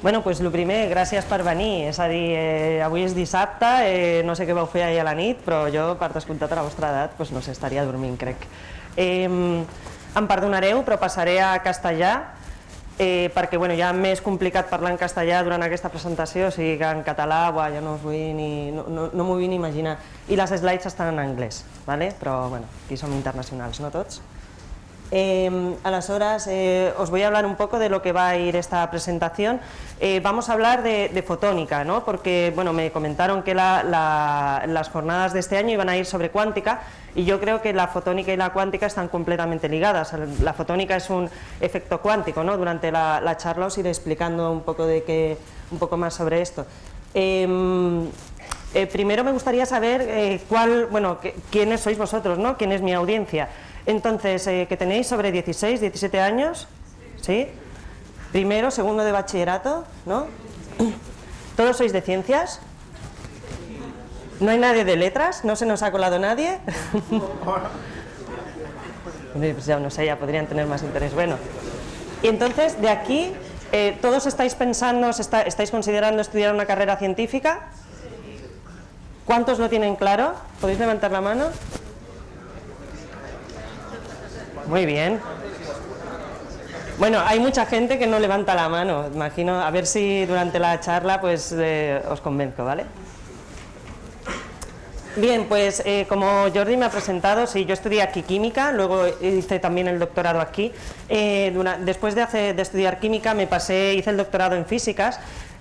Bueno, pues el primer, gràcies per venir, és a dir, avui és dissabte, no sé què vau fer ahir a la nit, però jo, per descomptat a la vostra edat, doncs no sé, estaria dormint, crec. Em perdonareu, però passaré a castellà, perquè bueno, ja m'és complicat parlar en castellà durant aquesta presentació, o sigui que en català ja no m'ho vull ni imaginar. I les slides estan en anglès, ¿vale? Però bueno, aquí som internacionals, no tots? Aleshores, os voy a hablar un poco de lo que va a ir esta presentación. Vamos a hablar de fotónica, ¿no? Porque bueno, me comentaron que las jornadas de este año iban a ir sobre cuántica y yo creo que la fotónica y la cuántica están completamente ligadas. La fotónica es un efecto cuántico, ¿no? Durante la charla os iré explicando un poco más sobre esto. Primero me gustaría saber quiénes sois vosotros, ¿no? ¿Quién es mi audiencia? Entonces, que tenéis sobre 16, 17 años, ¿sí? Primero, segundo de bachillerato, ¿no? ¿Todos sois de ciencias? ¿No hay nadie de letras? ¿No se nos ha colado nadie? Pues ya no sé, ya podrían tener más interés. Bueno, y entonces, de aquí, ¿todos estáis pensando, estáis considerando estudiar una carrera científica? ¿Cuántos lo tienen claro? ¿Podéis levantar la mano? Muy bien. Bueno, hay mucha gente que no levanta la mano, imagino, a ver si durante la charla pues os convenzo, ¿vale? Bien, pues como Jordi me ha presentado, sí, yo estudié aquí química, luego hice también el doctorado aquí. Después de estudiar química hice el doctorado en físicas.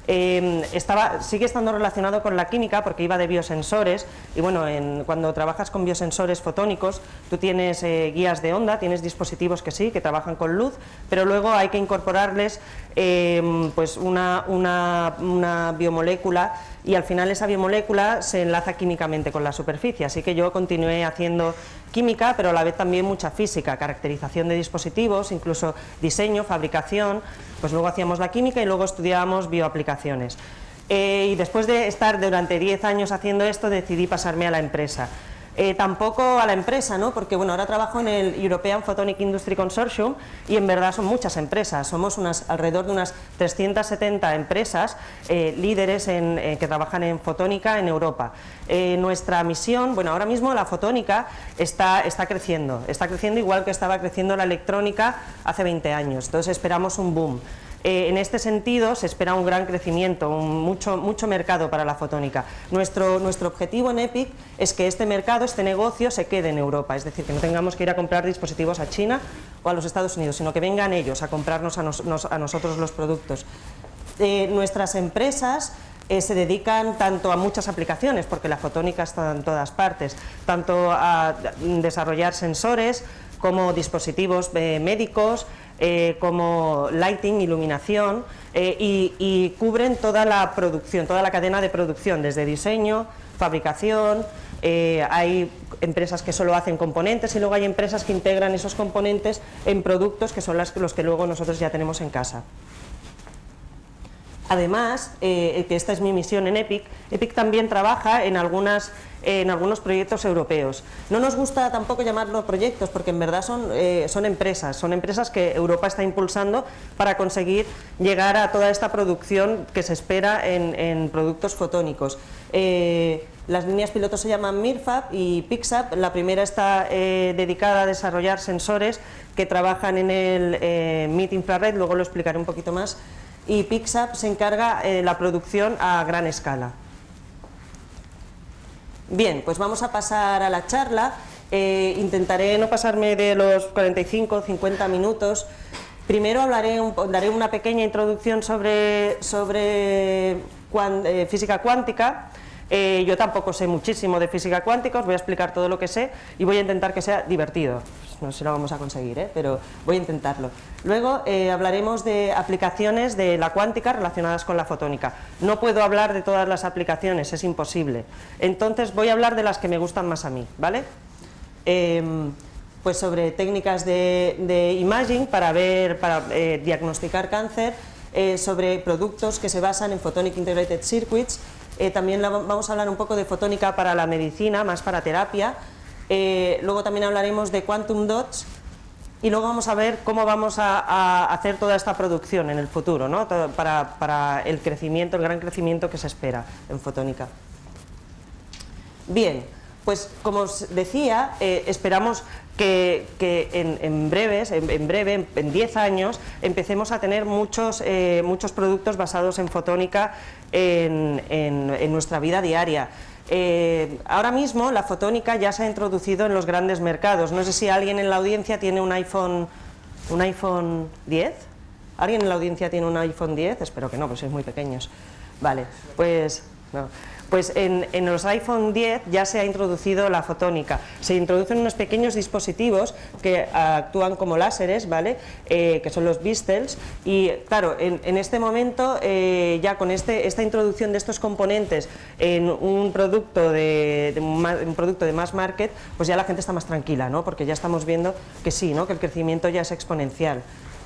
Sigue estando relacionado con la química porque iba de biosensores y bueno, cuando trabajas con biosensores fotónicos tú tienes guías de onda, tienes dispositivos que trabajan con luz, pero luego hay que incorporarles pues una biomolécula y al final esa biomolécula se enlaza químicamente con la superficie, así que yo continué haciendo química, pero a la vez también mucha física, caracterización de dispositivos, incluso diseño, fabricación, pues luego hacíamos la química y luego estudiábamos bioaplicaciones. Y después de estar durante 10 años haciendo esto, decidí pasarme a la empresa. Tampoco a la empresa, ¿no? Porque bueno, ahora trabajo en el European Photonic Industry Consortium y en verdad son muchas empresas, somos alrededor de unas 370 empresas líderes que trabajan en fotónica en Europa. Nuestra misión, bueno, ahora mismo la fotónica está creciendo igual que estaba creciendo la electrónica hace 20 años, entonces esperamos un boom. En este sentido se espera un gran crecimiento, mucho mercado para la fotónica. Nuestro objetivo en EPIC es que este mercado, este negocio se quede en Europa, es decir, que no tengamos que ir a comprar dispositivos a China o a los Estados Unidos, sino que vengan ellos a comprarnos a nosotros los productos. Nuestras empresas se dedican tanto a muchas aplicaciones, porque la fotónica está en todas partes, tanto a desarrollar sensores como dispositivos médicos, como lighting, iluminación, y cubren toda la producción, toda la cadena de producción, desde diseño, fabricación. Hay empresas que solo hacen componentes y luego hay empresas que integran esos componentes en productos que son los que luego nosotros ya tenemos en casa. Además, que esta es mi misión en EPIC, EPIC también trabaja en algunos proyectos europeos. No nos gusta tampoco llamarlos proyectos porque en verdad son empresas que Europa está impulsando para conseguir llegar a toda esta producción que se espera en productos fotónicos. Las líneas pilotos se llaman MIRFAB y PIXAP. La primera está dedicada a desarrollar sensores que trabajan en el MIT infrared, luego lo explicaré un poquito más. Y PIXAP se encarga de la producción a gran escala. Bien, pues vamos a pasar a la charla. Intentaré no pasarme de los 45 o 50 minutos. Primero daré una pequeña introducción sobre física cuántica. Yo tampoco sé muchísimo de física cuántica, os voy a explicar todo lo que sé y voy a intentar que sea divertido. No sé si lo vamos a conseguir, pero voy a intentarlo. Luego hablaremos de aplicaciones de la cuántica relacionadas con la fotónica. No puedo hablar de todas las aplicaciones, es imposible. Entonces voy a hablar de las que me gustan más a mí, ¿vale? Pues sobre técnicas de imaging para diagnosticar cáncer, sobre productos que se basan en Photonic Integrated Circuits. También vamos a hablar un poco de fotónica para la medicina, más para terapia. Luego también hablaremos de quantum dots y luego vamos a ver cómo vamos a hacer toda esta producción en el futuro, ¿no? Para el crecimiento, el gran crecimiento que se espera en fotónica. Bien, pues como os decía, esperamos que en breve, en 10 años, empecemos a tener muchos productos basados en fotónica en nuestra vida diaria. Ahora mismo la fotónica ya se ha introducido en los grandes mercados. No sé si alguien en la audiencia tiene un iPhone 10. ¿Alguien en la audiencia tiene un iPhone 10? Espero que no, pues sois muy pequeños. Vale, pues no. Pues en los iPhone 10 ya se ha introducido la fotónica. Se introducen unos pequeños dispositivos que actúan como láseres, ¿vale? Que son los Bistels, y claro, en este momento ya con esta introducción de estos componentes en un producto de mass market, pues ya la gente está más tranquila, ¿no? Porque ya estamos viendo que sí, ¿no? Que el crecimiento ya es exponencial.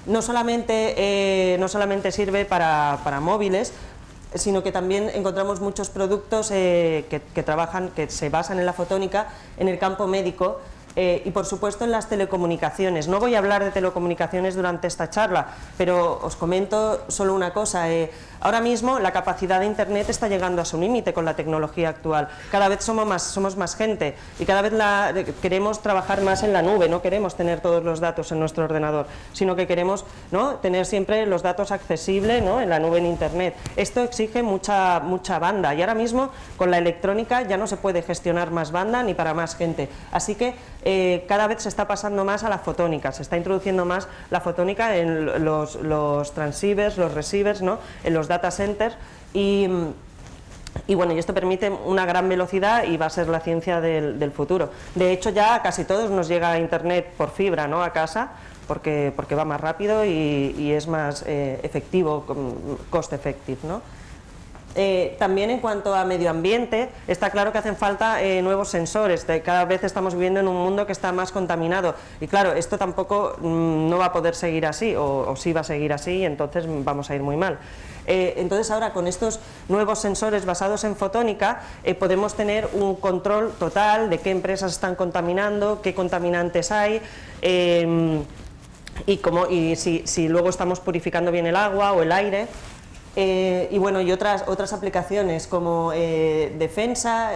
No solamente sirve para móviles, sino que también encontramos muchos productos que se basan en la fotónica en el campo médico y por supuesto en las telecomunicaciones. No voy a hablar de telecomunicaciones durante esta charla, pero os comento solo una cosa. Ahora mismo la capacidad de Internet está llegando a su límite con la tecnología actual. Cada vez somos más gente y cada vez queremos trabajar más en la nube. No queremos tener todos los datos en nuestro ordenador, sino que queremos, ¿no?, tener siempre los datos accesibles, ¿no?, en la nube, en Internet. Esto exige mucha banda y ahora mismo con la electrónica ya no se puede gestionar más banda ni para más gente. Así que cada vez se está pasando más a la fotónica, se está introduciendo más la fotónica en los transceivers, los receivers, ¿no?, en los data centers y bueno, y esto permite una gran velocidad y va a ser la ciencia del futuro. De hecho ya a casi todos nos llega Internet por fibra, ¿no?, a casa, porque va más rápido y es más efectivo, cost effective, ¿no? También en cuanto a medio ambiente, está claro que hacen falta nuevos sensores. Cada vez estamos viviendo en un mundo que está más contaminado y claro, esto tampoco no va a poder seguir así, o sí va a seguir así, y entonces vamos a ir muy mal. Entonces ahora con estos nuevos sensores basados en fotónica podemos tener un control total de qué empresas están contaminando, qué contaminantes hay, y si luego estamos purificando bien el agua o el aire. Y bueno, y otras aplicaciones como defensa,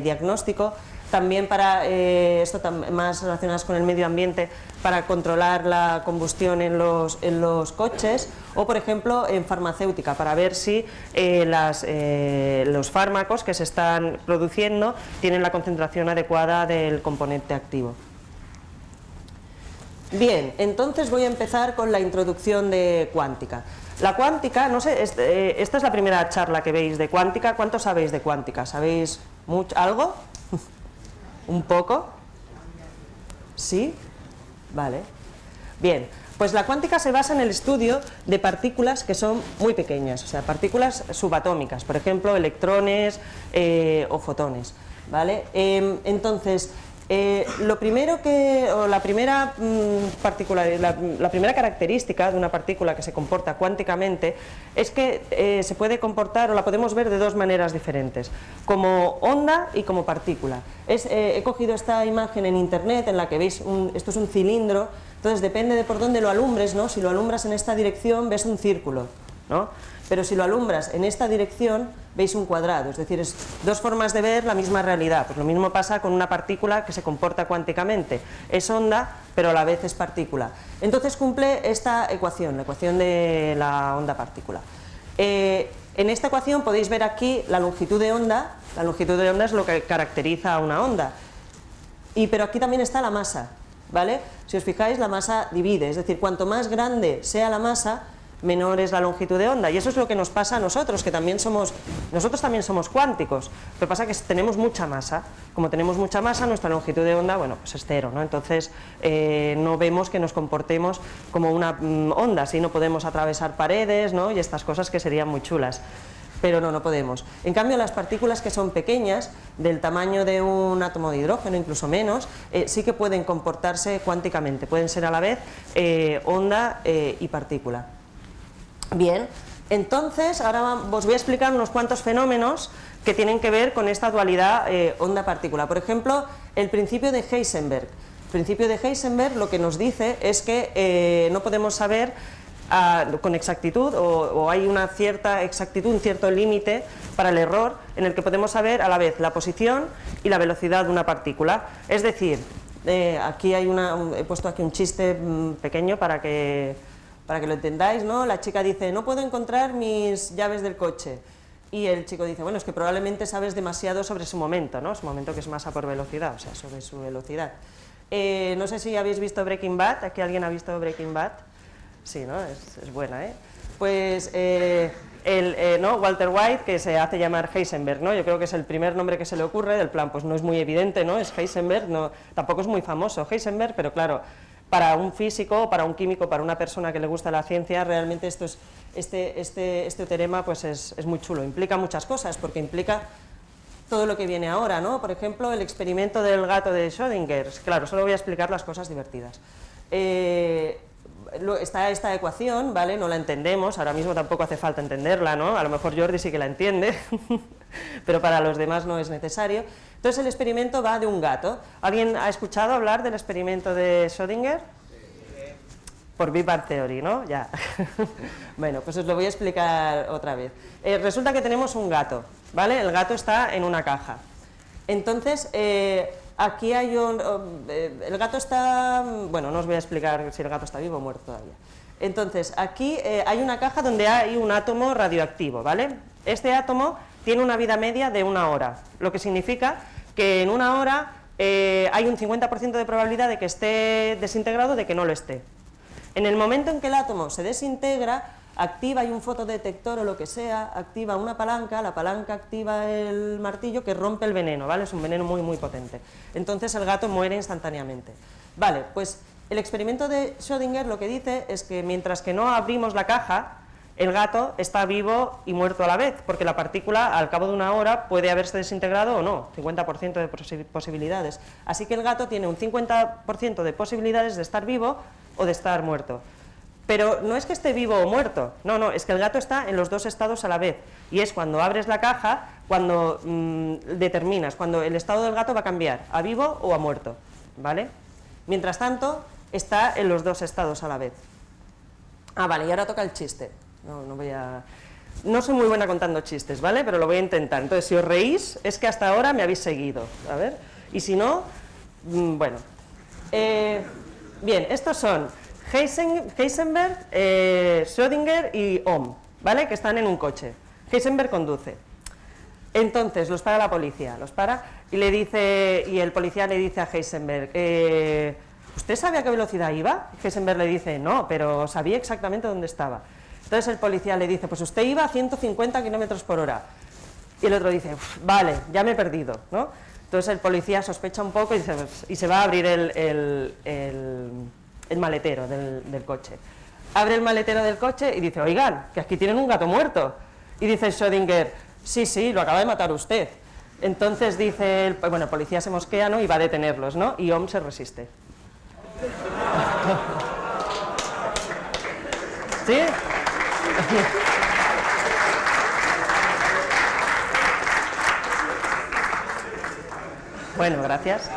diagnóstico, también para más relacionadas con el medio ambiente, para controlar la combustión en los coches, o por ejemplo en farmacéutica, para ver si los fármacos que se están produciendo tienen la concentración adecuada del componente activo. Bien, entonces voy a empezar con la introducción de cuántica. La cuántica, no sé, esta es la primera charla que veis de cuántica. ¿Cuánto sabéis de cuántica? ¿Sabéis algo? ¿Un poco? ¿Sí? Vale. Bien, pues la cuántica se basa en el estudio de partículas que son muy pequeñas, o sea, partículas subatómicas, por ejemplo, electrones o fotones, ¿vale? Entonces, la primera característica de una partícula que se comporta cuánticamente es que se puede comportar, o la podemos ver de dos maneras diferentes, como onda y como partícula. He cogido esta imagen en internet en la que veis, esto es un cilindro, entonces depende de por dónde lo alumbres, ¿no? Si lo alumbras en esta dirección ves un círculo, ¿no? Pero si lo alumbras en esta dirección veis un cuadrado, es decir, es dos formas de ver la misma realidad. Pues lo mismo pasa con una partícula que se comporta cuánticamente, es onda pero a la vez es partícula. Entonces cumple esta ecuación, la ecuación de la onda-partícula. En esta ecuación podéis ver aquí la longitud de onda es lo que caracteriza a una onda, pero aquí también está la masa, ¿vale? Si os fijáis, la masa divide, es decir, cuanto más grande sea la masa, menor es la longitud de onda, y eso es lo que nos pasa a nosotros, que nosotros también somos cuánticos. Lo que pasa es que tenemos mucha masa. Como tenemos mucha masa, nuestra longitud de onda, bueno, pues es cero, ¿no? Entonces no vemos que nos comportemos como una onda, así no podemos atravesar paredes, ¿no?, y estas cosas que serían muy chulas. Pero no podemos. En cambio, las partículas que son pequeñas, del tamaño de un átomo de hidrógeno, incluso menos, sí que pueden comportarse cuánticamente, pueden ser a la vez onda y partícula. Bien, entonces ahora os voy a explicar unos cuantos fenómenos que tienen que ver con esta dualidad onda-partícula. Por ejemplo, el principio de Heisenberg. El principio de Heisenberg lo que nos dice es que no podemos saber con exactitud, o hay una cierta exactitud, un cierto límite para el error, en el que podemos saber a la vez la posición y la velocidad de una partícula. Es decir, aquí hay he puesto aquí un chiste pequeño para que lo entendáis, ¿no? La chica dice, no puedo encontrar mis llaves del coche. Y el chico dice, bueno, es que probablemente sabes demasiado sobre su momento, ¿no? Su momento, que es masa por velocidad, o sea, sobre su velocidad. No sé si habéis visto Breaking Bad. ¿Aquí alguien ha visto Breaking Bad? Sí, ¿no? Es buena, ¿eh? Pues ¿no? Walter White, que se hace llamar Heisenberg, ¿no? Yo creo que es el primer nombre que se le ocurre, del plan, pues no es muy evidente, ¿no? Es Heisenberg, no, tampoco es muy famoso Heisenberg, pero claro, para un físico, para un químico, para una persona que le gusta la ciencia, realmente esto es, este teorema pues es muy chulo, implica muchas cosas, porque implica todo lo que viene ahora, ¿no? Por ejemplo, el experimento del gato de Schrödinger. Claro, solo voy a explicar las cosas divertidas. Está esta ecuación, ¿vale? No la entendemos, ahora mismo tampoco hace falta entenderla, ¿no? A lo mejor Jordi sí que la entiende, pero para los demás no es necesario. Entonces el experimento va de un gato. ¿Alguien ha escuchado hablar del experimento de Schrödinger? Por Big Bang Theory, ¿no? Ya. Bueno, pues os lo voy a explicar otra vez. Resulta que tenemos un gato, ¿vale? El gato está en una caja. Entonces, aquí hay el gato está... Bueno, no os voy a explicar si el gato está vivo o muerto todavía. Entonces, aquí hay una caja donde hay un átomo radioactivo, ¿vale? Este átomo tiene una vida media de 1 hora, lo que significa que en 1 hora hay un 50% de probabilidad de que esté desintegrado, de que no lo esté. En el momento en que el átomo se desintegra, activa, hay un fotodetector o lo que sea, activa una palanca, la palanca activa el martillo que rompe el veneno, ¿vale? Es un veneno muy, muy potente. Entonces el gato muere instantáneamente. Vale, pues el experimento de Schrödinger lo que dice es que mientras que no abrimos la caja, el gato está vivo y muerto a la vez, porque la partícula al cabo de 1 hora puede haberse desintegrado o no, 50% de posibilidades. Así que el gato tiene un 50% de posibilidades de estar vivo o de estar muerto. Pero no es que esté vivo o muerto, no, no, es que el gato está en los dos estados a la vez, y es cuando abres la caja, cuando determinas, cuando el estado del gato va a cambiar, a vivo o a muerto, ¿vale? Mientras tanto, está en los dos estados a la vez. Ah, vale, y ahora toca el chiste. No soy muy buena contando chistes, ¿vale? Pero lo voy a intentar. Entonces, si os reís, es que hasta ahora me habéis seguido, a ver, y si no, bueno. Bien, estos son Heisenberg, Schrödinger y Ohm, ¿vale? Que están en un coche. Heisenberg conduce. Entonces los para la policía, y el policía le dice a Heisenberg, ¿usted sabe a qué velocidad iba? Heisenberg le dice, no, pero sabía exactamente dónde estaba. Entonces el policía le dice, pues usted iba a 150 km por hora. Y el otro dice, vale, ya me he perdido, ¿no? Entonces el policía sospecha un poco y se va a abrir el maletero del coche. Abre el maletero del coche y dice, oigan, que aquí tienen un gato muerto. Y dice Schrödinger, sí, lo acaba de matar usted. Entonces dice, el policía se mosquea, ¿no? Y va a detenerlos, ¿no? Y Ohm se resiste. ¿Sí? Bueno, gracias.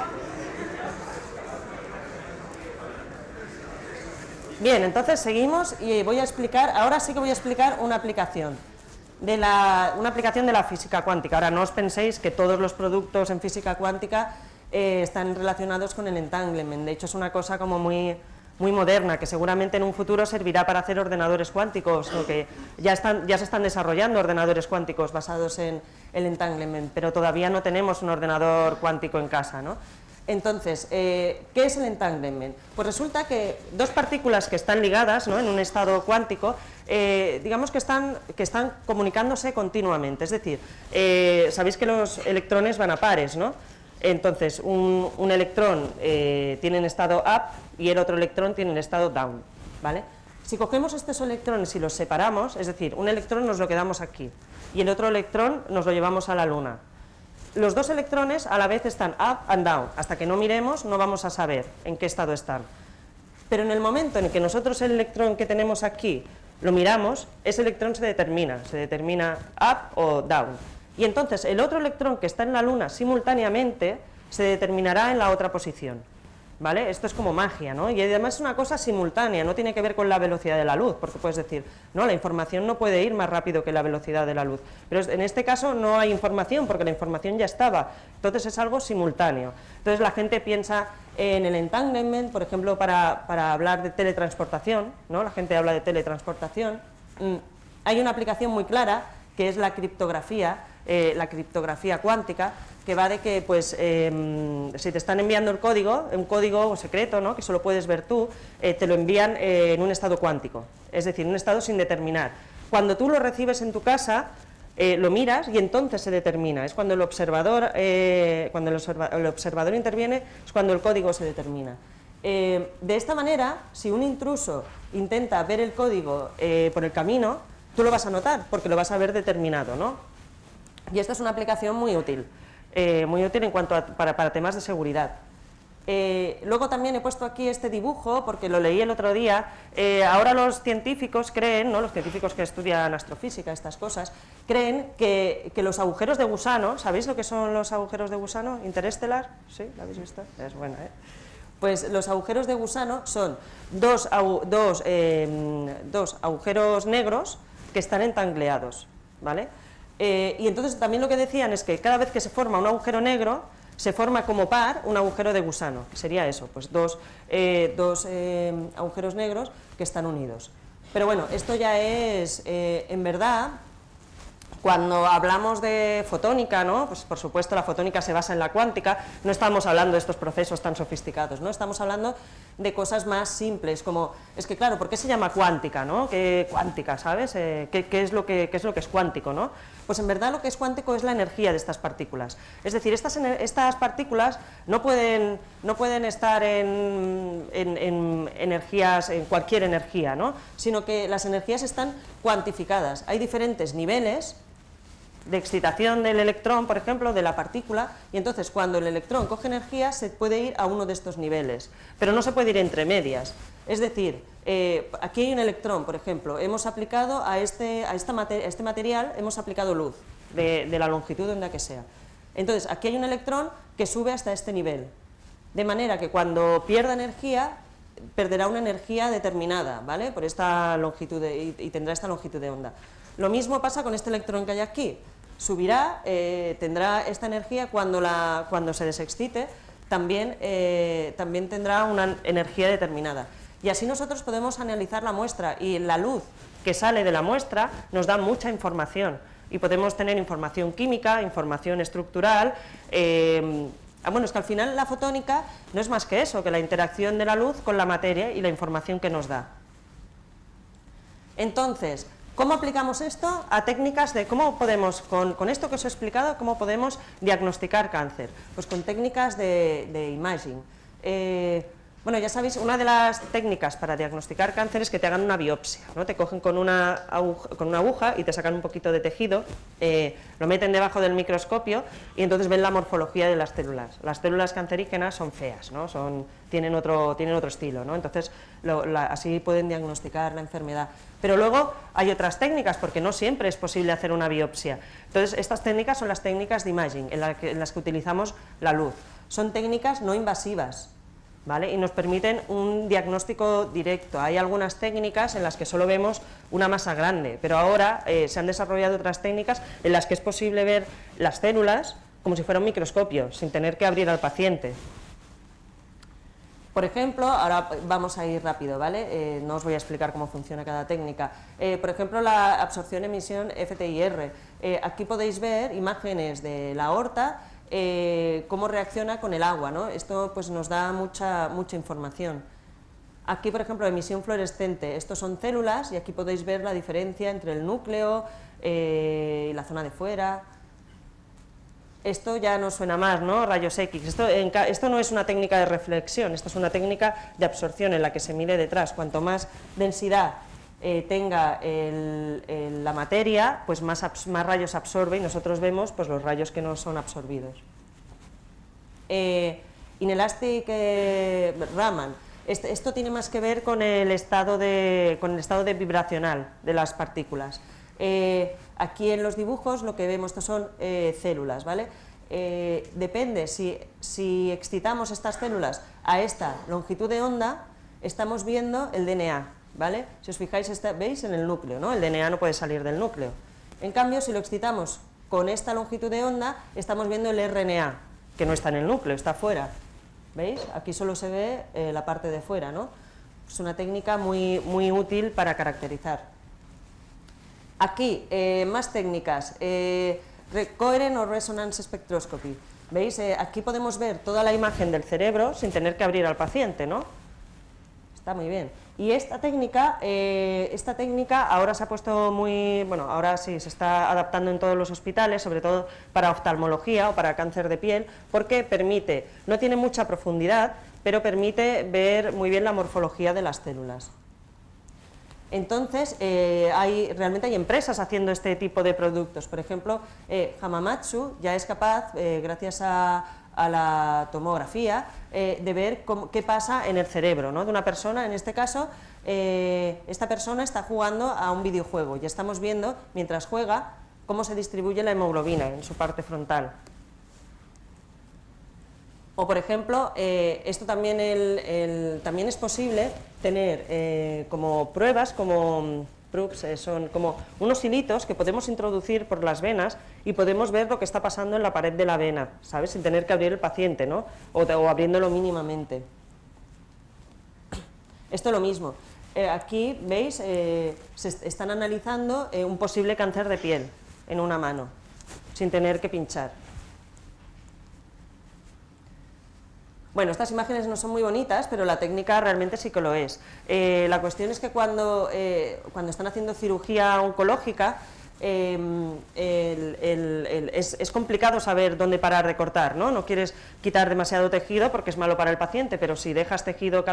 Bien, entonces seguimos y voy a explicar, ahora sí que voy a explicar una aplicación de la física cuántica. Ahora no os penséis que todos los productos en física cuántica están relacionados con el entanglement. De hecho es una cosa como muy moderna, que seguramente en un futuro servirá para hacer ordenadores cuánticos, o que ya se están desarrollando ordenadores cuánticos basados en el entanglement, pero todavía no tenemos un ordenador cuántico en casa, ¿no? Entonces, ¿qué es el entanglement? Pues resulta que dos partículas que están ligadas, ¿no?, en un estado cuántico, digamos que están comunicándose continuamente, es decir, sabéis que los electrones van a pares, ¿no? Entonces, un electrón tiene en estado up y el otro electrón tiene en estado down, ¿vale? Si cogemos estos electrones y los separamos, es decir, un electrón nos lo quedamos aquí y el otro electrón nos lo llevamos a la Luna. Los dos electrones a la vez están up and down, hasta que no miremos no vamos a saber en qué estado están. Pero en el momento en que nosotros el electrón que tenemos aquí lo miramos, ese electrón se determina up o down. Y entonces el otro electrón que está en la Luna simultáneamente se determinará en la otra posición. ¿vale? Esto es como magia, ¿no? Y además es una cosa simultánea, no tiene que ver con la velocidad de la luz, porque puedes decir, no, la información no puede ir más rápido que la velocidad de la luz, pero en este caso no hay información, porque la información ya estaba, entonces es algo simultáneo. Entonces la gente piensa en el entanglement, por ejemplo, para hablar de teletransportación, ¿no? La gente habla de teletransportación, hay una aplicación muy clara, que es la criptografía cuántica, que va de que, pues, si te están enviando el código, un código secreto, ¿no?, que solo puedes ver tú, te lo envían en un estado cuántico, es decir, un estado sin determinar. Cuando tú lo recibes en tu casa, lo miras y entonces se determina, es cuando el observador interviene, es cuando el código se determina. De esta manera, si un intruso intenta ver el código por el camino, tú lo vas a notar, porque lo vas a ver determinado, ¿no? Y esta es una aplicación muy útil en cuanto para temas de seguridad. Luego también he puesto aquí este dibujo, porque lo leí el otro día. Ahora los científicos creen, ¿no?, los científicos que estudian astrofísica, estas cosas, creen que los agujeros de gusano, ¿sabéis lo que son los agujeros de gusano? Interestelar, ¿sí? ¿Lo habéis visto? Es buena, ¿eh? Pues los agujeros de gusano son dos agujeros negros que están entangleados, ¿vale? Y entonces también lo que decían es que cada vez que se forma un agujero negro, se forma como par un agujero de gusano, que sería eso, pues dos agujeros negros que están unidos. Pero bueno, esto ya es, en verdad, cuando hablamos de fotónica, ¿no?, pues por supuesto la fotónica se basa en la cuántica, no estamos hablando de estos procesos tan sofisticados, ¿no?, estamos hablando de cosas más simples, como, es que claro, ¿por qué se llama cuántica, no? ¿Qué cuántica, sabes? ¿Qué es lo que es cuántico, no? Pues en verdad lo que es cuántico es la energía de estas partículas, es decir, estas partículas no pueden estar en energías, en cualquier energía, ¿no?, sino que las energías están cuantificadas, hay diferentes niveles de excitación del electrón, por ejemplo, de la partícula, y entonces cuando el electrón coge energía se puede ir a uno de estos niveles, pero no se puede ir entre medias, es decir, aquí hay un electrón, por ejemplo, hemos aplicado a este material, hemos aplicado luz, de la longitud de onda que sea, entonces aquí hay un electrón que sube hasta este nivel, de manera que cuando pierda energía, perderá una energía determinada, ¿vale?, por esta longitud y tendrá esta longitud de onda. Lo mismo pasa con este electrón que hay aquí, subirá, tendrá esta energía cuando se desexcite, también tendrá una energía determinada. Y así nosotros podemos analizar la muestra, y la luz que sale de la muestra nos da mucha información, y podemos tener información química, información estructural. Bueno, es que al final la fotónica no es más que eso, que la interacción de la luz con la materia y la información que nos da. Entonces, ¿cómo aplicamos esto a técnicas de cómo podemos, con esto que os he explicado, cómo podemos diagnosticar cáncer? Pues con técnicas de imaging. Bueno, ya sabéis, una de las técnicas para diagnosticar cáncer es que te hagan una biopsia, ¿no? Te cogen con una aguja y te sacan un poquito de tejido, lo meten debajo del microscopio y entonces ven la morfología de las células. Las células cancerígenas son feas, ¿no? Tienen otro estilo, ¿no? Entonces así pueden diagnosticar la enfermedad. Pero luego hay otras técnicas, porque no siempre es posible hacer una biopsia. Entonces estas técnicas son las técnicas de imaging, en las que utilizamos la luz. Son técnicas no invasivas, ¿vale?, y nos permiten un diagnóstico directo. Hay algunas técnicas en las que solo vemos una masa grande, pero ahora se han desarrollado otras técnicas en las que es posible ver las células como si fuera un microscopio, sin tener que abrir al paciente. Por ejemplo, ahora vamos a ir rápido, ¿vale? No os voy a explicar cómo funciona cada técnica. Por ejemplo, la absorción-emisión FTIR. Aquí podéis ver imágenes de la aorta, cómo reacciona con el agua, ¿no? Esto pues nos da mucha información. Aquí, por ejemplo, emisión fluorescente, estos son células y aquí podéis ver la diferencia entre el núcleo y la zona de fuera. Esto ya nos suena más, ¿no? Rayos X. Esto no es una técnica de reflexión, esto es una técnica de absorción en la que se mide detrás. Cuanto más densidad tenga la materia, pues más rayos absorbe y nosotros vemos pues los rayos que no son absorbidos. Inelastic Raman, esto tiene más que ver con el estado de vibracional de las partículas. Aquí en los dibujos lo que vemos, estos son células, ¿vale? depende, si excitamos estas células a esta longitud de onda, estamos viendo el DNA, ¿vale? Si os fijáis, veis en el núcleo, ¿no? El DNA no puede salir del núcleo. En cambio, si lo excitamos con esta longitud de onda, estamos viendo el RNA, que no está en el núcleo, está fuera. ¿Veis? Aquí solo se ve la parte de fuera, ¿no? Es una técnica muy, muy útil para caracterizar. Aquí, más técnicas. Coherent o Resonance Spectroscopy. ¿Veis? Aquí podemos ver toda la imagen del cerebro sin tener que abrir al paciente, ¿no? Está muy bien. Y esta técnica ahora se ha puesto muy... Bueno, ahora sí se está adaptando en todos los hospitales, sobre todo para oftalmología o para cáncer de piel, porque permite, no tiene mucha profundidad, pero permite ver muy bien la morfología de las células. Entonces, realmente hay empresas haciendo este tipo de productos. Por ejemplo, Hamamatsu ya es capaz, gracias a la tomografía, de ver qué pasa en el cerebro, ¿no? De una persona. En este caso, esta persona está jugando a un videojuego y estamos viendo, mientras juega, cómo se distribuye la hemoglobina en su parte frontal. O, por ejemplo, esto también, también es posible tener como pruebas, como proofs, son como unos hilitos que podemos introducir por las venas y podemos ver lo que está pasando en la pared de la vena, ¿sabes? Sin tener que abrir el paciente, ¿no? O abriéndolo mínimamente. Esto es lo mismo. Aquí, ¿veis? Se están analizando un posible cáncer de piel en una mano, sin tener que pinchar. Bueno, estas imágenes no son muy bonitas, pero la técnica realmente sí que lo es. La cuestión es que cuando están haciendo cirugía oncológica, es complicado saber dónde parar de cortar, ¿no? No quieres quitar demasiado tejido porque es malo para el paciente, pero si dejas tejido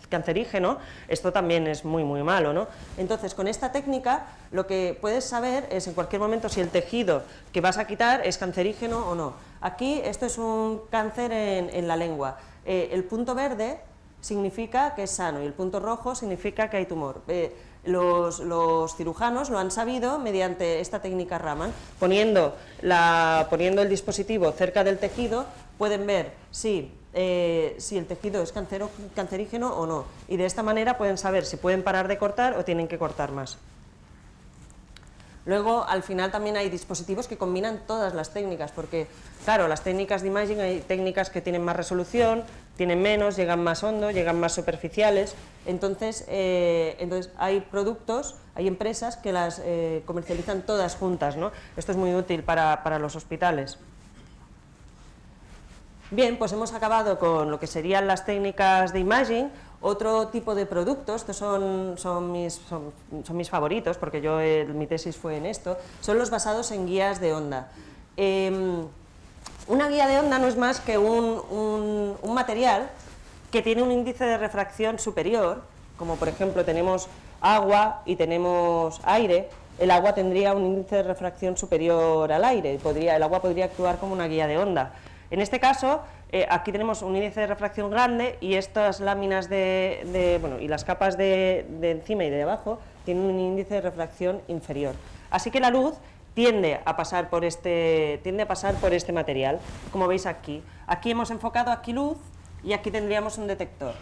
cancerígeno, esto también es muy, muy malo, ¿no? Entonces, con esta técnica, lo que puedes saber es en cualquier momento si el tejido que vas a quitar es cancerígeno o no. Aquí, esto es un cáncer en la lengua. El punto verde significa que es sano y el punto rojo significa que hay tumor. Los cirujanos lo han sabido mediante esta técnica Raman. Poniendo el dispositivo cerca del tejido, pueden ver si el tejido es cancerígeno o no. Y de esta manera pueden saber si pueden parar de cortar o tienen que cortar más. Luego, al final, también hay dispositivos que combinan todas las técnicas, porque, claro, las técnicas de imaging, hay técnicas que tienen más resolución, tienen menos, llegan más hondo, llegan más superficiales. Entonces hay productos, hay empresas que las comercializan todas juntas, ¿no? Esto es muy útil para los hospitales. Bien, pues hemos acabado con lo que serían las técnicas de imaging. Otro tipo de productos, estos son mis favoritos, porque mi tesis fue en esto, son los basados en guías de onda. Una guía de onda no es más que un material que tiene un índice de refracción superior, como por ejemplo tenemos agua y tenemos aire. El agua tendría un índice de refracción superior al aire, el agua podría actuar como una guía de onda. En este caso, aquí tenemos un índice de refracción grande y estas láminas y las capas de encima y de abajo tienen un índice de refracción inferior. Así que la luz tiende a pasar por este material, como veis aquí. Aquí hemos enfocado aquí luz y aquí tendríamos un detector.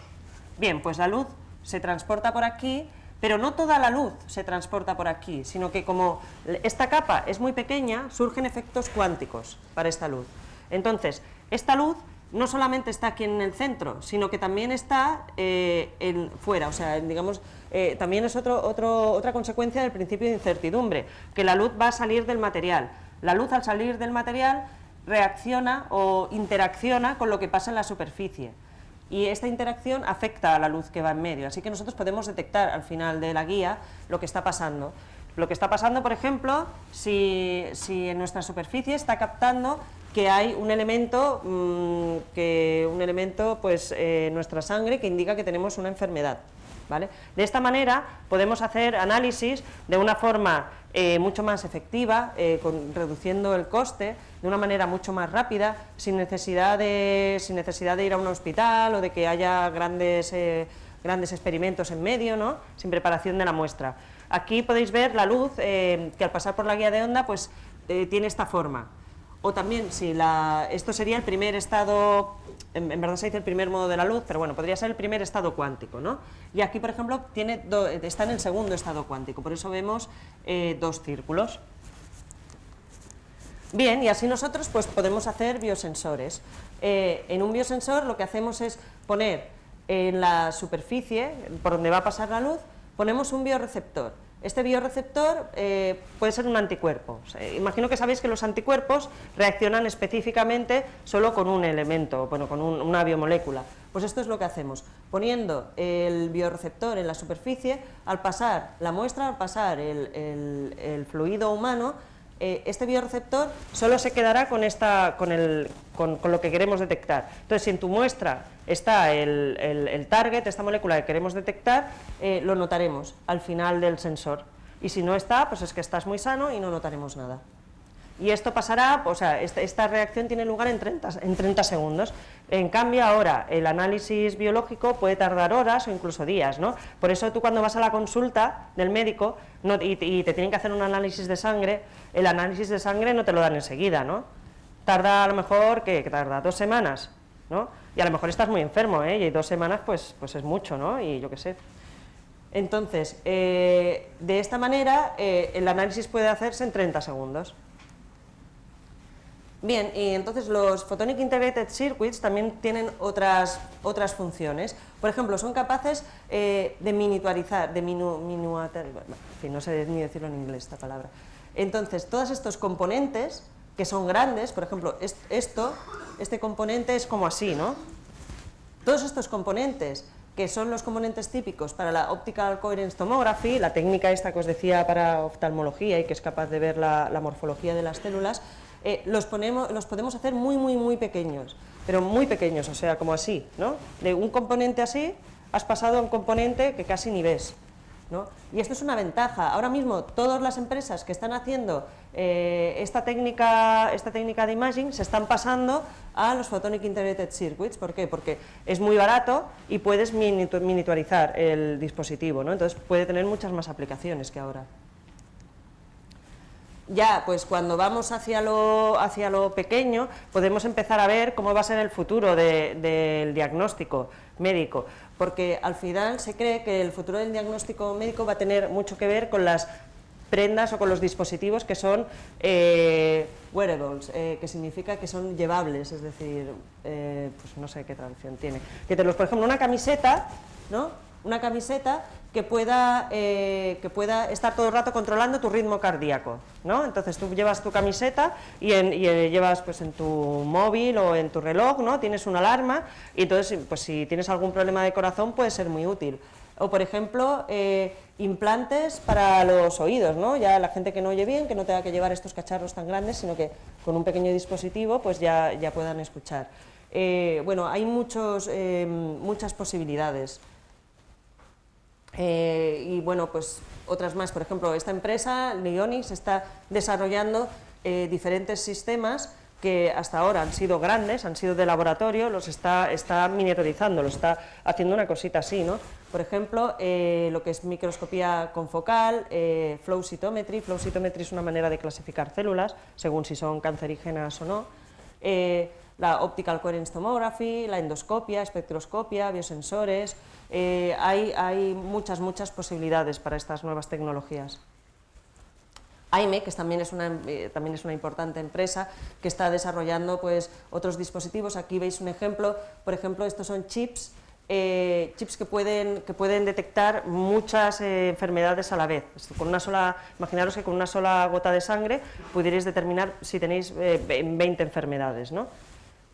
Bien, pues la luz se transporta por aquí, pero no toda la luz se transporta por aquí, sino que como esta capa es muy pequeña, surgen efectos cuánticos para esta luz. Entonces, esta luz no solamente está aquí en el centro, sino que también está fuera, o sea, digamos, también es otra consecuencia del principio de incertidumbre, que la luz va a salir del material. La luz, al salir del material, reacciona o interacciona con lo que pasa en la superficie, y esta interacción afecta a la luz que va en medio, así que nosotros podemos detectar al final de la guía lo que está pasando. Lo que está pasando, por ejemplo, si en nuestra superficie está captando que hay un elemento, pues, en nuestra sangre que indica que tenemos una enfermedad, ¿vale? De esta manera podemos hacer análisis de una forma mucho más efectiva, reduciendo el coste, de una manera mucho más rápida, sin necesidad de ir a un hospital o de que haya grandes experimentos en medio, ¿no? Sin preparación de la muestra. Aquí podéis ver la luz que al pasar por la guía de onda pues tiene esta forma. O también, si esto sería el primer estado, en verdad se dice el primer modo de la luz, pero bueno, podría ser el primer estado cuántico, ¿no? Y aquí, por ejemplo, está en el segundo estado cuántico, por eso vemos dos círculos. Bien, y así nosotros pues podemos hacer biosensores. En un biosensor lo que hacemos es poner en la superficie, por donde va a pasar la luz, ponemos un bioreceptor. Este bioreceptor puede ser un anticuerpo. O sea, imagino que sabéis que los anticuerpos reaccionan específicamente solo con un elemento, bueno, con una biomolécula. Pues esto es lo que hacemos. Poniendo el bioreceptor en la superficie, al pasar la muestra, al pasar el fluido humano, este bioreceptor solo se quedará con lo que queremos detectar. Entonces, si en tu muestra está el target, esta molécula que queremos detectar, lo notaremos al final del sensor. Y si no está, pues es que estás muy sano y no notaremos nada. Y esto pasará, o sea, esta reacción tiene lugar en 30 segundos. En cambio, ahora, el análisis biológico puede tardar horas o incluso días, ¿no? Por eso tú cuando vas a la consulta del médico y te tienen que hacer un análisis de sangre, el análisis de sangre no te lo dan enseguida, ¿no? Tarda a lo mejor, ¿qué tarda? 2 semanas, ¿no? Y a lo mejor estás muy enfermo, ¿eh? Y 2 semanas, pues es mucho, ¿no? Y yo qué sé. Entonces, de esta manera, el análisis puede hacerse en 30 segundos. Bien, y entonces los Photonic Integrated Circuits también tienen otras funciones. Por ejemplo, son capaces de miniaturizar, en fin, no sé ni decirlo en inglés esta palabra. Entonces, todos estos componentes que son grandes, por ejemplo, este componente es como así, ¿no? Todos estos componentes, que son los componentes típicos para la Optical Coherence Tomography, la técnica esta que os decía para oftalmología y que es capaz de ver la morfología de las células, los podemos hacer muy pequeños, pero muy pequeños, o sea, como así, ¿no? De un componente así has pasado a un componente que casi ni ves, ¿no? Y esto es una ventaja. Ahora mismo todas las empresas que están haciendo esta técnica de imaging se están pasando a los Photonic Integrated Circuits. ¿Por qué? Porque es muy barato y puedes miniaturizar el dispositivo, ¿no? Entonces puede tener muchas más aplicaciones que ahora. Ya, pues cuando vamos hacia lo pequeño, podemos empezar a ver cómo va a ser el futuro del diagnóstico médico, porque al final se cree que el futuro del diagnóstico médico va a tener mucho que ver con las prendas o con los dispositivos que son wearables, que significa que son llevables, es decir, pues no sé qué traducción tiene. Por ejemplo, una camiseta, ¿no? Una camiseta que pueda estar todo el rato controlando tu ritmo cardíaco, ¿no? Entonces tú llevas tu camiseta y llevas pues en tu móvil o en tu reloj, ¿no? Tienes una alarma y entonces pues si tienes algún problema de corazón puede ser muy útil. O por ejemplo, implantes para los oídos, ¿no? Ya la gente que no oye bien, que no tenga que llevar estos cacharros tan grandes, sino que con un pequeño dispositivo pues ya puedan escuchar. Bueno, hay muchas posibilidades. Y bueno, pues otras más, por ejemplo, esta empresa, Leonix, está desarrollando diferentes sistemas que hasta ahora han sido grandes, han sido de laboratorio, los está miniaturizando, lo está haciendo una cosita así, ¿no? Por ejemplo, lo que es microscopía confocal, flow cytometry. Flow cytometry es una manera de clasificar células, según si son cancerígenas o no. La Optical Coherence Tomography, la endoscopia, espectroscopia, biosensores. Hay muchas posibilidades para estas nuevas tecnologías. AIME, que también es una importante empresa que está desarrollando pues, otros dispositivos. Aquí veis un ejemplo, por ejemplo, estos son chips que pueden detectar muchas enfermedades a la vez. Imaginaros que con una sola gota de sangre pudierais determinar si tenéis 20 enfermedades, ¿no?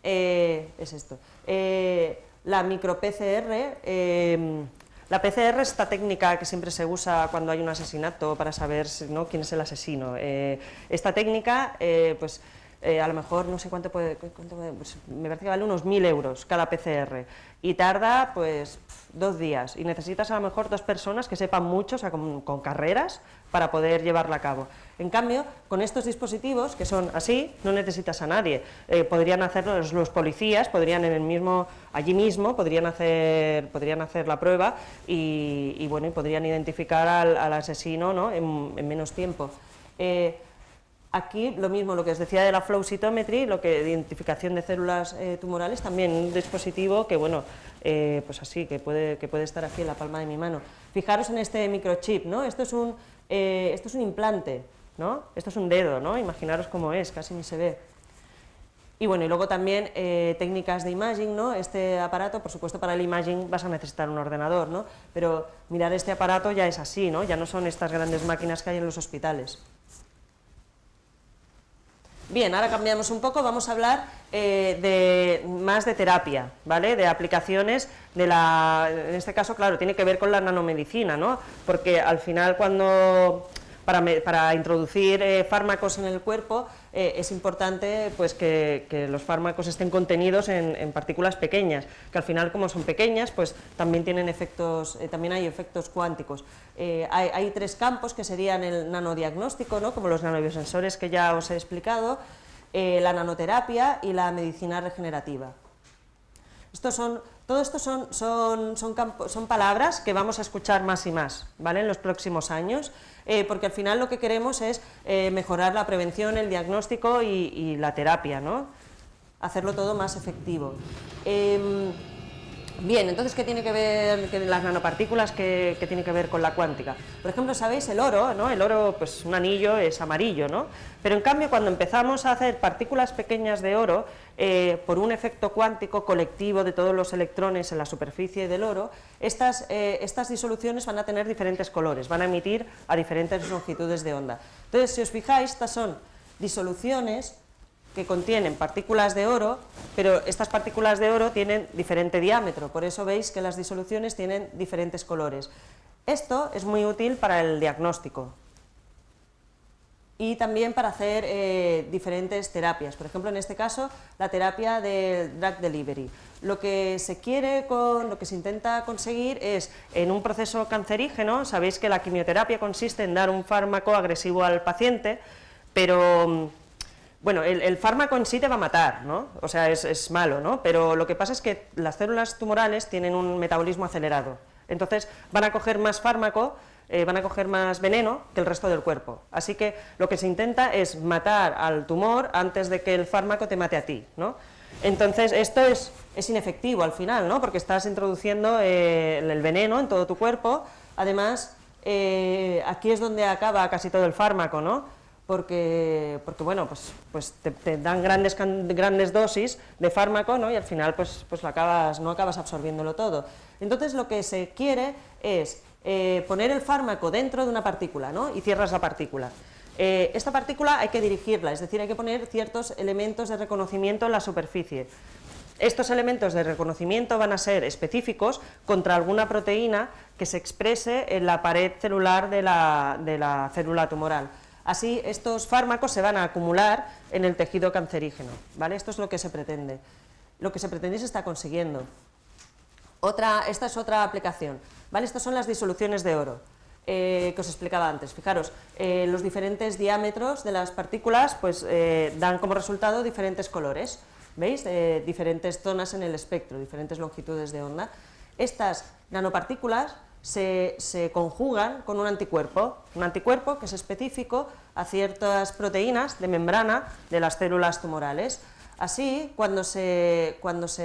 Es esto. La micro-PCR, la PCR es esta técnica que siempre se usa cuando hay un asesinato para saber, ¿no?, quién es el asesino. Esta técnica, pues a lo mejor no sé cuánto puede pues, me parece que vale unos 1.000 euros cada PCR y tarda pues 2 días y necesitas a lo mejor 2 personas que sepan mucho, o sea, con carreras para poder llevarla a cabo. En cambio, con estos dispositivos que son así, no necesitas a nadie. Podrían hacerlo los policías, podrían allí mismo podrían hacer la prueba y bueno, podrían identificar al asesino, ¿no?, en menos tiempo. Aquí lo mismo, lo que os decía de la flow cytometry, lo que identificación de células tumorales, también un dispositivo que, bueno, pues así, que puede estar aquí en la palma de mi mano. Fijaros en este microchip, ¿no? Esto es un implante, ¿no? Esto es un dedo, ¿no? Imaginaros cómo es, casi ni se ve. Y bueno, y luego también técnicas de imaging, ¿no? Este aparato, por supuesto, para el imaging vas a necesitar un ordenador, ¿no? Pero mirar este aparato ya es así, ¿no? Ya no son estas grandes máquinas que hay en los hospitales. Bien, ahora cambiamos un poco, vamos a hablar más de terapia, ¿vale? De aplicaciones en este caso, claro, tiene que ver con la nanomedicina, ¿no? Porque al final para introducir fármacos en el cuerpo es importante pues, que los fármacos estén contenidos en partículas pequeñas, que al final como son pequeñas pues también tienen efectos, también hay efectos cuánticos. Hay tres campos que serían el nanodiagnóstico, ¿no? Como los nanobiosensores que ya os he explicado, la nanoterapia y la medicina regenerativa. Todo esto son palabras que vamos a escuchar más y más, ¿vale? En los próximos años, porque al final lo que queremos es mejorar la prevención, el diagnóstico y la terapia, ¿no? Hacerlo todo más efectivo. Bien, entonces, ¿qué tiene que ver las nanopartículas? ¿Qué tiene que ver con la cuántica? Por ejemplo, ¿sabéis el oro, ¿no? El oro, pues un anillo es amarillo, ¿no? Pero en cambio, cuando empezamos a hacer partículas pequeñas de oro, por un efecto cuántico colectivo de todos los electrones en la superficie del oro, estas disoluciones van a tener diferentes colores, van a emitir a diferentes longitudes de onda. Entonces, si os fijáis, estas son disoluciones que contienen partículas de oro, pero estas partículas de oro tienen diferente diámetro, por eso veis que las disoluciones tienen diferentes colores. Esto es muy útil para el diagnóstico y también para hacer diferentes terapias, por ejemplo en este caso la terapia de drug delivery. Lo que se intenta conseguir es, en un proceso cancerígeno, sabéis que la quimioterapia consiste en dar un fármaco agresivo al paciente, pero bueno, el fármaco en sí te va a matar, ¿no? O sea, es malo, ¿no? Pero lo que pasa es que las células tumorales tienen un metabolismo acelerado. Entonces van a coger más fármaco, van a coger más veneno que el resto del cuerpo. Así que lo que se intenta es matar al tumor antes de que el fármaco te mate a ti, ¿no? Entonces esto es inefectivo al final, ¿no? Porque estás introduciendo el veneno en todo tu cuerpo. Además, aquí es donde acaba casi todo el fármaco, ¿no? Porque bueno, pues te dan grandes dosis de fármaco, ¿no? Y al final pues no acabas absorbiéndolo todo. Entonces lo que se quiere es poner el fármaco dentro de una partícula, ¿no? Y cierras la partícula. Esta partícula hay que dirigirla, es decir, hay que poner ciertos elementos de reconocimiento en la superficie. Estos elementos de reconocimiento van a ser específicos contra alguna proteína que se exprese en la pared celular de la célula tumoral. Así, estos fármacos se van a acumular en el tejido cancerígeno, ¿vale? Esto es lo que se pretende. Lo que se pretende y se está consiguiendo. Esta es otra aplicación, ¿vale? Estas son las disoluciones de oro que os explicaba antes. Fijaros, los diferentes diámetros de las partículas pues, dan como resultado diferentes colores, ¿veis? Diferentes zonas en el espectro, diferentes longitudes de onda. Estas nanopartículas se conjugan con un anticuerpo que es específico a ciertas proteínas de membrana de las células tumorales. Así, cuando se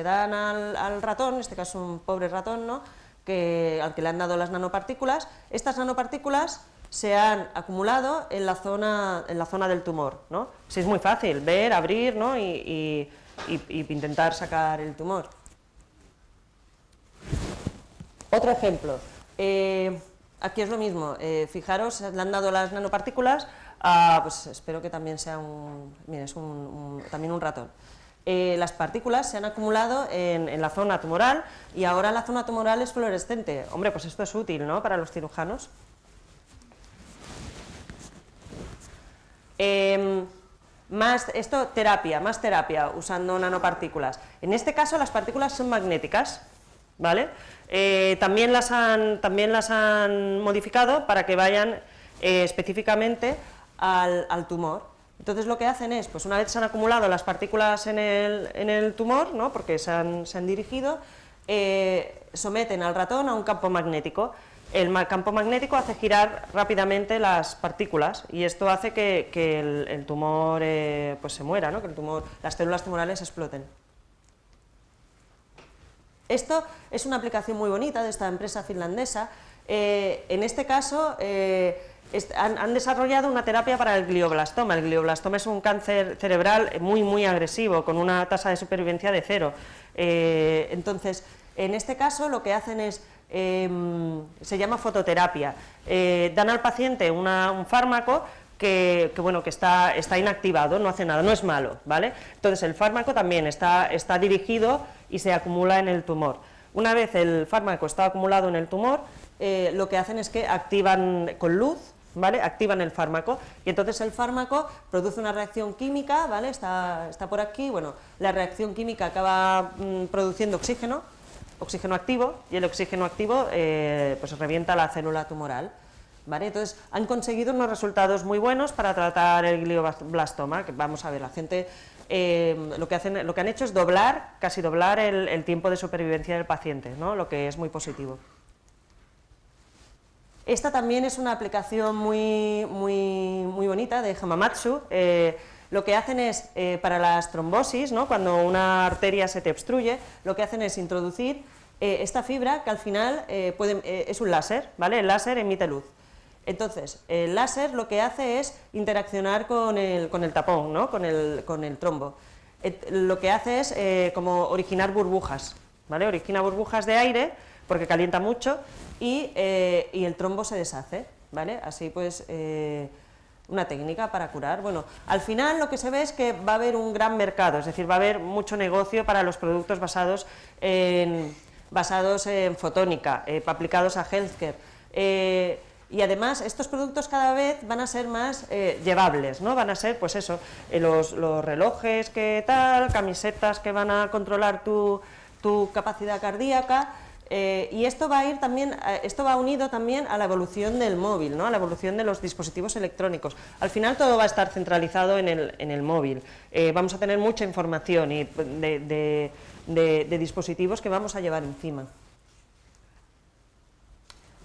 dan al ratón, en este caso un pobre ratón, ¿no? Al que le han dado las nanopartículas, estas nanopartículas se han acumulado en la zona del tumor, ¿no? Sí, es muy fácil ver, abrir, ¿no? y intentar sacar el tumor. Otro ejemplo. Aquí es lo mismo, fijaros, le han dado las nanopartículas, pues espero que también sea también un ratón. Las partículas se han acumulado en la zona tumoral y ahora la zona tumoral es fluorescente. Hombre, pues esto es útil, ¿no?, para los cirujanos. Más terapia usando nanopartículas. En este caso las partículas son magnéticas, ¿vale? También las han modificado para que vayan específicamente al tumor. Entonces lo que hacen es, pues una vez se han acumulado las partículas en el tumor, ¿no?, porque se han dirigido, someten al ratón a un campo magnético. el campo magnético hace girar rápidamente las partículas y esto hace que el tumor pues se muera, ¿no? Que las células tumorales exploten. Esto es una aplicación muy bonita de esta empresa finlandesa. En este caso han desarrollado una terapia para el glioblastoma. El glioblastoma es un cáncer cerebral muy agresivo, con una tasa de supervivencia de 0. Entonces, en este caso lo que hacen es, se llama fototerapia. Dan al paciente un fármaco que está inactivado, no hace nada, no es malo, ¿vale? Entonces el fármaco también está dirigido y se acumula en el tumor. Una vez el fármaco está acumulado en el tumor, lo que hacen es que activan con luz, ¿vale? Activan el fármaco y entonces el fármaco produce una reacción química, ¿vale? Está por aquí, bueno, la reacción química acaba produciendo oxígeno activo y el oxígeno activo pues revienta la célula tumoral, ¿vale? Entonces han conseguido unos resultados muy buenos para tratar el glioblastoma, que vamos a ver, la gente lo que han hecho es casi doblar el tiempo de supervivencia del paciente, ¿no? Lo que es muy positivo. Esta también es una aplicación muy bonita de Hamamatsu. Lo que hacen es, para las trombosis, ¿no? Cuando una arteria se te obstruye, lo que hacen es introducir esta fibra que al final es un láser, ¿vale? El láser emite luz. Entonces, el láser lo que hace es interaccionar con el tapón, ¿no? con el trombo. Lo que hace es como originar burbujas, ¿vale? Origina burbujas de aire porque calienta mucho y el trombo se deshace, ¿vale? Así pues, una técnica para curar. Bueno, al final lo que se ve es que va a haber un gran mercado, es decir, va a haber mucho negocio para los productos basados en fotónica, aplicados a healthcare. Y además estos productos cada vez van a ser más llevables, ¿no? Van a ser, pues eso, los relojes que tal, camisetas que van a controlar tu capacidad cardíaca. Y esto va a ir también, esto va unido también a la evolución del móvil, ¿no? A la evolución de los dispositivos electrónicos. Al final todo va a estar centralizado en el móvil. Vamos a tener mucha información de dispositivos que vamos a llevar encima.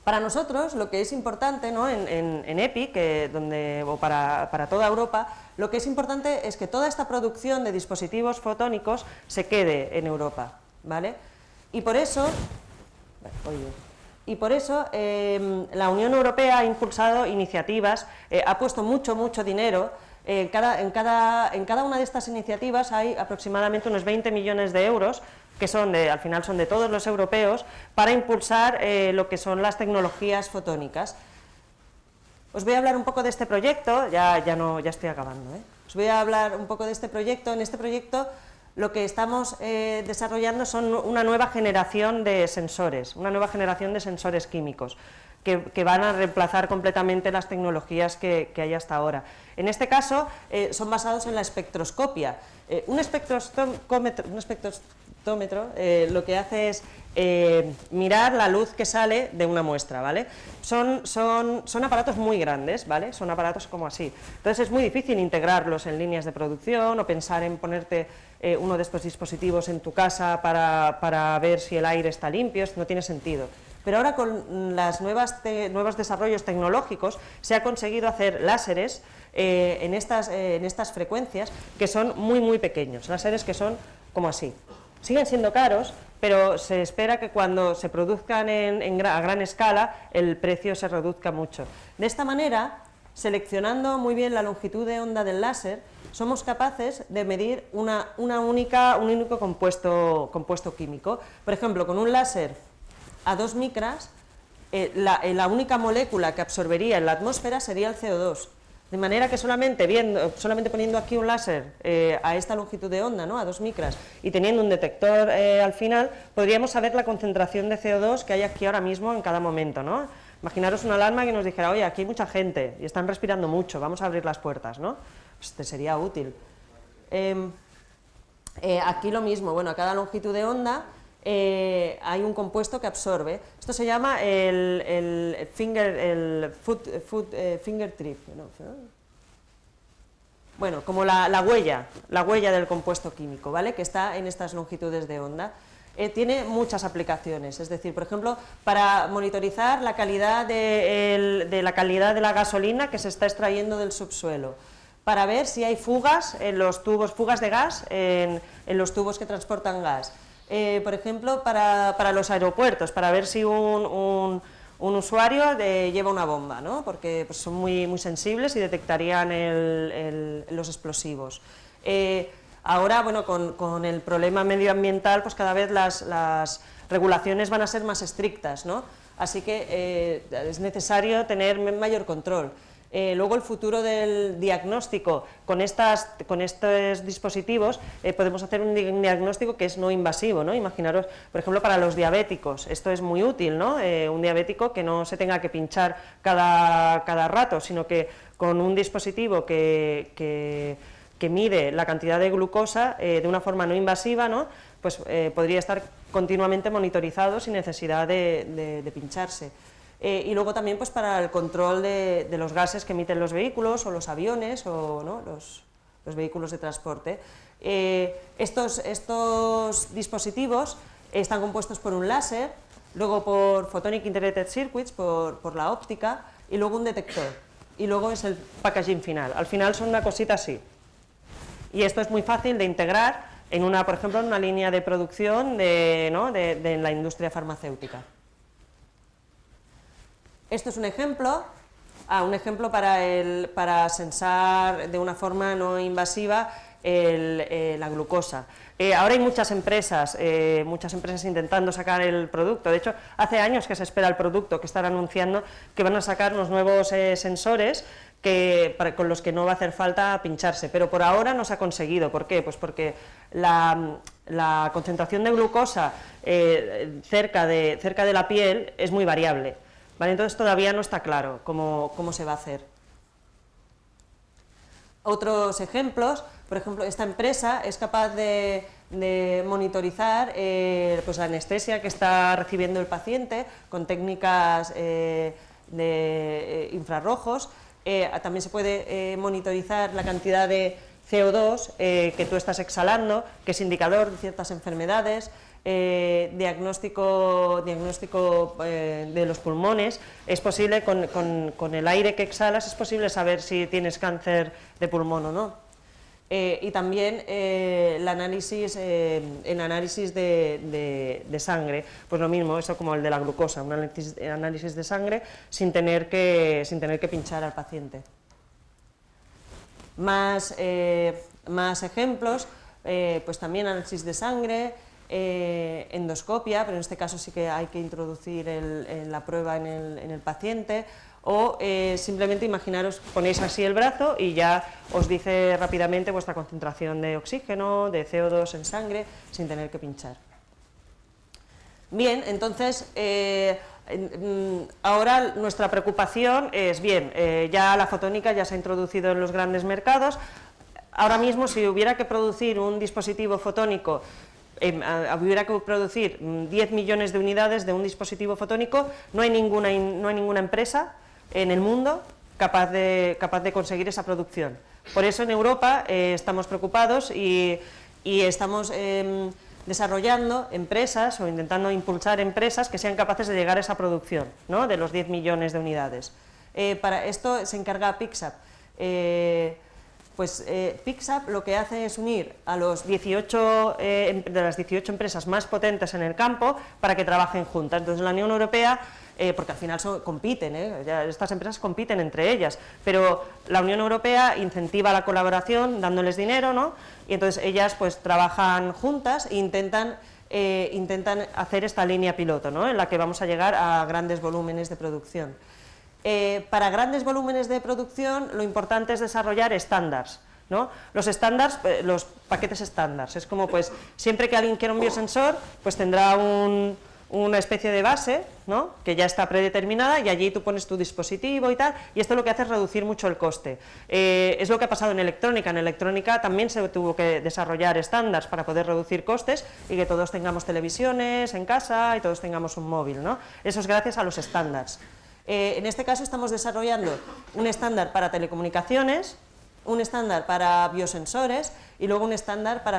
Para nosotros, lo que es importante, ¿no? en EPI, o para toda Europa, lo que es importante es que toda esta producción de dispositivos fotónicos se quede en Europa, ¿vale? Y por eso, la Unión Europea ha impulsado iniciativas, ha puesto mucho dinero. En cada una de estas iniciativas hay aproximadamente unos 20 millones de euros que al final son de todos los europeos, para impulsar lo que son las tecnologías fotónicas. Os voy a hablar un poco de este proyecto, ya estoy acabando, ¿eh? Os voy a hablar un poco de este proyecto. En este proyecto lo que estamos desarrollando son una nueva generación de sensores, químicos, que van a reemplazar completamente las tecnologías que hay hasta ahora. En este caso son basados en la espectroscopia. Un espectrostómetro lo que hace es mirar la luz que sale de una muestra, ¿vale? Son aparatos muy grandes, ¿vale? Son aparatos como así. Entonces es muy difícil integrarlos en líneas de producción o pensar en ponerte uno de estos dispositivos en tu casa para ver si el aire está limpio, no tiene sentido. Pero ahora con los nuevos desarrollos tecnológicos se ha conseguido hacer láseres en estas frecuencias que son muy pequeños, láseres que son como así. Siguen siendo caros, pero se espera que cuando se produzcan a gran escala el precio se reduzca mucho. De esta manera, seleccionando muy bien la longitud de onda del láser, somos capaces de medir un único compuesto químico. Por ejemplo, con un láser a 2 micras, la única molécula que absorbería en la atmósfera sería el CO2. De manera que solamente poniendo aquí un láser a esta longitud de onda, ¿no? A 2 micras, y teniendo un detector al final, podríamos saber la concentración de CO2 que hay aquí ahora mismo en cada momento, ¿no? Imaginaros una alarma que nos dijera, oye, aquí hay mucha gente y están respirando mucho, vamos a abrir las puertas, ¿no? Pues te sería útil. Aquí lo mismo, bueno, a cada longitud de onda hay un compuesto que absorbe. Esto se llama el finger trip, ¿no? Bueno, como la huella del compuesto químico, ¿vale? Que está en estas longitudes de onda. tiene muchas aplicaciones, es decir, por ejemplo, para monitorizar la calidad de la gasolina que se está extrayendo del subsuelo, para ver si hay fugas en los tubos, fugas de gas en los tubos que transportan gas, por ejemplo, para los aeropuertos, para ver si un usuario lleva una bomba, ¿no? Porque pues, son muy sensibles y detectarían los explosivos. Ahora, bueno, con el problema medioambiental, pues cada vez las regulaciones van a ser más estrictas, ¿no? Así que es necesario tener mayor control. Luego el futuro del diagnóstico, con estos dispositivos podemos hacer un diagnóstico que es no invasivo, ¿no? Imaginaros, por ejemplo, para los diabéticos, esto es muy útil, ¿no? Un diabético que no se tenga que pinchar cada rato, sino que con un dispositivo que mide la cantidad de glucosa de una forma no invasiva, ¿no? Pues podría estar continuamente monitorizado sin necesidad de pincharse. Y luego también pues, para el control de los gases que emiten los vehículos o los aviones o ¿no? los vehículos de transporte. Estos dispositivos están compuestos por un láser, luego por Photonic Integrated Circuits, por la óptica, y luego un detector. Y luego es el packaging final. Al final son una cosita así. Y esto es muy fácil de integrar en por ejemplo, en una línea de producción de la industria farmacéutica. Esto es un ejemplo para sensar de una forma no invasiva la glucosa. Ahora hay muchas empresas intentando sacar el producto. De hecho, hace años que se espera el producto, que están anunciando que van a sacar unos nuevos sensores con los que no va a hacer falta pincharse, pero por ahora no se ha conseguido. ¿Por qué? Pues porque la concentración de glucosa cerca de la piel es muy variable, ¿vale? Entonces todavía no está claro cómo se va a hacer. Otros ejemplos, por ejemplo, esta empresa es capaz de monitorizar pues la anestesia que está recibiendo el paciente con técnicas de infrarrojos. También se puede monitorizar la cantidad de CO2 que tú estás exhalando, que es indicador de ciertas enfermedades, diagnóstico de los pulmones. Es posible, con el aire que exhalas, es posible saber si tienes cáncer de pulmón o no. Y también el análisis de sangre, pues lo mismo, eso como el de la glucosa, un análisis de sangre sin tener que pinchar al paciente. Más ejemplos, pues también análisis de sangre, endoscopia, pero en este caso sí que hay que introducir la prueba en el paciente, o simplemente imaginaros, ponéis así el brazo y ya os dice rápidamente vuestra concentración de oxígeno, de CO2 en sangre, sin tener que pinchar. Bien, entonces, ahora nuestra preocupación es, bien, ya la fotónica ya se ha introducido en los grandes mercados. Ahora mismo, si hubiera que producir un dispositivo fotónico, hubiera que producir 10 millones de unidades de un dispositivo fotónico, no hay ninguna empresa en el mundo capaz de conseguir esa producción. Por eso en Europa estamos preocupados y estamos desarrollando empresas o intentando impulsar empresas que sean capaces de llegar a esa producción, ¿no? De los 10 millones de unidades. Para esto se encarga PICSAP. PICSAP lo que hace es unir a las 18 empresas más potentes en el campo para que trabajen juntas. Entonces la Unión Europea, porque al final compiten, estas empresas compiten entre ellas, pero la Unión Europea incentiva la colaboración dándoles dinero, ¿no? Y entonces ellas pues trabajan juntas e intentan hacer esta línea piloto, ¿no? En la que vamos a llegar a grandes volúmenes de producción. Para grandes volúmenes de producción lo importante es desarrollar estándares, ¿no? Los estándares, los paquetes estándares, es como pues siempre que alguien quiera un biosensor, pues tendrá una especie de base, ¿no? Que ya está predeterminada y allí tú pones tu dispositivo y tal, y esto lo que hace es reducir mucho el coste. Es lo que ha pasado en electrónica también se tuvo que desarrollar estándares para poder reducir costes y que todos tengamos televisiones en casa y todos tengamos un móvil, ¿no? Eso es gracias a los estándares. En este caso estamos desarrollando un estándar para telecomunicaciones, un estándar para biosensores y luego un estándar para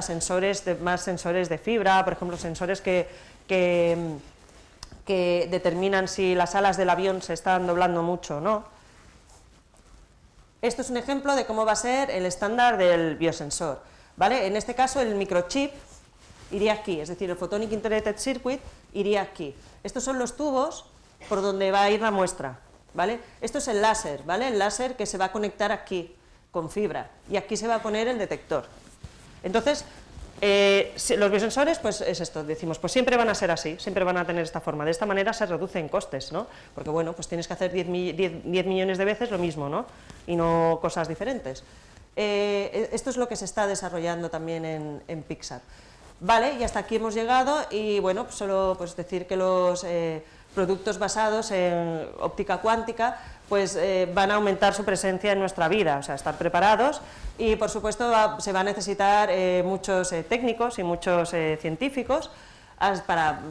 más sensores de fibra, por ejemplo, sensores que determinan si las alas del avión se están doblando mucho o no. Esto es un ejemplo de cómo va a ser el estándar del biosensor, ¿vale? En este caso el microchip iría aquí, es decir, el Photonic Integrated Circuit iría aquí. Estos son los tubos por donde va a ir la muestra, ¿vale? Esto es el láser, ¿vale? El láser que se va a conectar aquí con fibra y aquí se va a poner el detector. Entonces, los biosensores, pues es esto, decimos, pues siempre van a ser así, siempre van a tener esta forma, de esta manera se reducen costes, ¿no? Porque bueno, pues tienes que hacer 10 millones de veces lo mismo, ¿no? Y no cosas diferentes. Esto es lo que se está desarrollando también en Pixar. Vale, y hasta aquí hemos llegado y bueno, pues solo pues decir que los productos basados en óptica cuántica pues van a aumentar su presencia en nuestra vida, o sea, estar preparados y por supuesto se va a necesitar muchos técnicos y muchos científicos para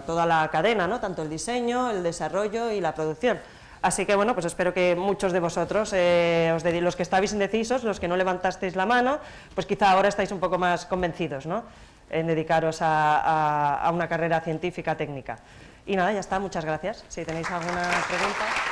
toda la cadena, ¿no? Tanto el diseño, el desarrollo y la producción. Así que bueno, pues espero que muchos de vosotros, los que estabais indecisos, los que no levantasteis la mano, pues quizá ahora estáis un poco más convencidos, ¿no? En dedicaros a una carrera científica técnica. Y nada, ya está, muchas gracias. Si tenéis alguna pregunta.